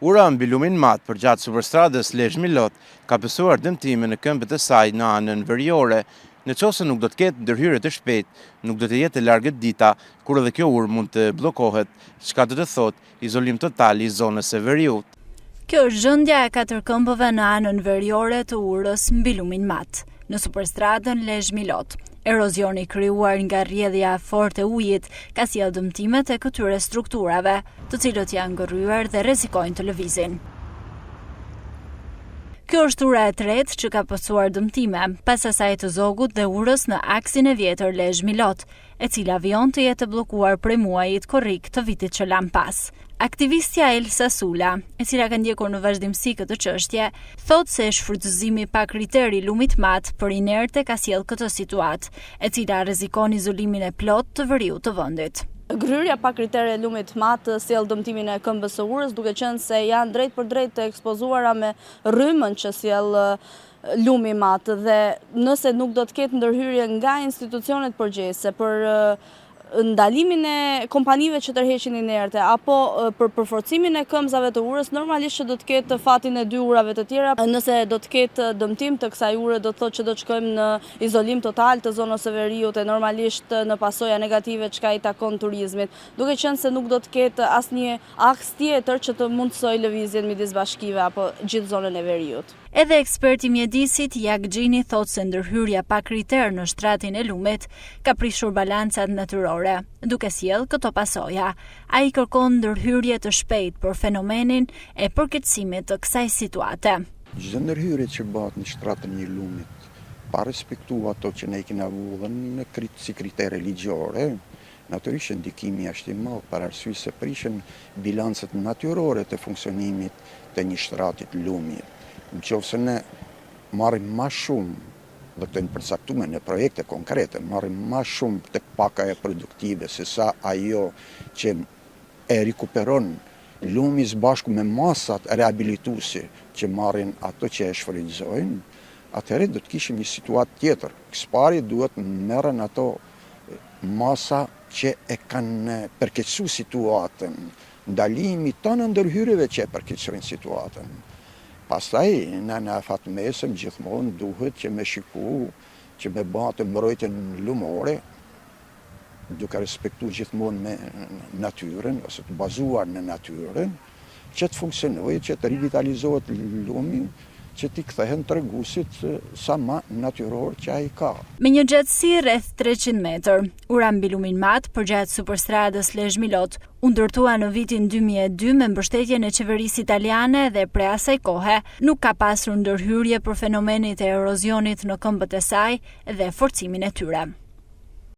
Ura mbi lumin mat përgjatë superstradës Lezhë Milot ka pësuar dëmtime në këmbët e saj në anën veriore. Në qoftë se nuk do të ketë ndërhyrje të shpejtë, nuk do të jetë e largët dita, kur edhe kjo urë mund të bllokohet, çka do të thotë izolim total i zonës së veriut. Kjo është gjendja e 4 këmbëve në anën veriore të urës mbi lumin mat, në superstradën Lezhë Milot. Erozioni krijuar nga rrjedhja e fortë e ujit ka sjellë dëmtime te këtyre strukturave, të cilët janë ngërryer dhe rrezikojnë të lëvizin. Kjo është ura e tretë që ka pësuar dëmtime, pas asaj të zogut dhe urës në aksin e vjetër Lezhë Milot, e cila vion të jetë bllokuar prej muajit korrik të vitit që lan pas. Aktivistja Elsa Sula, e cila ka ndjekur në vazhdimsi këtë çështje, thotë se shfrytëzimi pa kriteri i lumit mat për inerte ka sjellë këtë situatë, e cila rrezikon izolimin e plotë të veriut të vendit. Gryrja pa kritere e lumit mat sjell dëmtimin e këmbës së urës, duke qenë se janë drejt për drejt të ekspozuara me rrymën që sjell lumi mat, dhe nëse nuk do të ketë ndërhyrje nga institucionet përgjegjëse për ndalimin e kompanive që tërheqin inerte apo për përforcimin e këmbëzave të urës, normalisht që do të ketë fatin e dy urave të tjera. Nëse do të ketë dëmtim të kësaj ure, do të thotë që do të shkojmë në izolim total të zonës së veriut e normalisht në pasoja negative çka i takon turizmit, duke qenë se nuk do të ketë asnjë aks tjetër që të mundsojë lëvizjen midis bashkive apo gjithë zonën e veriut. Edhe eksperti mjedisit Jak Gjini thotë se ndërhyrja pa kriter në shtratin e lumit ka prishur balancat natyrore, duke sjellë këto pasoja. Ai kërkon ndërhyrje të shpejtë për fenomenin e përkeqësimit të kësaj situate. Çdo ndërhyrje që bëhet në shtratin e lumit, pa respektuar ato që ne kemi avur si kritere ligjore, natyrisht ndikimi është i madh për arsye se prishen bilancet natyrore të funksionimit të një shtrati të lumit. Në qoftë se ne marrim më shumë dhe të përcaktuar në projekte konkrete, marrim më shumë tek paka e produktive se sa ajo që e rikuperon lumi së bashku me masat rehabilituese që marrin ato që e shfrytëzojnë, atëherë do të kishim një situatë tjetër. Këspari duhet merren ato masa që e kanë përkeqësuar situatën, ndalimi tonë ndërhyrjeve që e përkeqësojnë situatën. Pastaj, në fatmesëm gjithmonë duhet që me shiku, që me bate mbrojtjen lumore, duke respektu gjithmonë me natyrën, ose të bazuar në natyrën, që të funksionojë, që të rivitalizohet lumi, që t'i kthehen treguesit sa më natyror që ai ka. Me një gjatësi rreth 300 metër, ura mbi lumin mat përgjatë superstradës Lezhë Milot u ndërtua në vitin 2002 me mbështetjen e qeverisë italiane dhe prej asaj kohe nuk ka pasur ndërhyrje për fenomenit e erozionit në këmbët e saj dhe forcimin e tyre.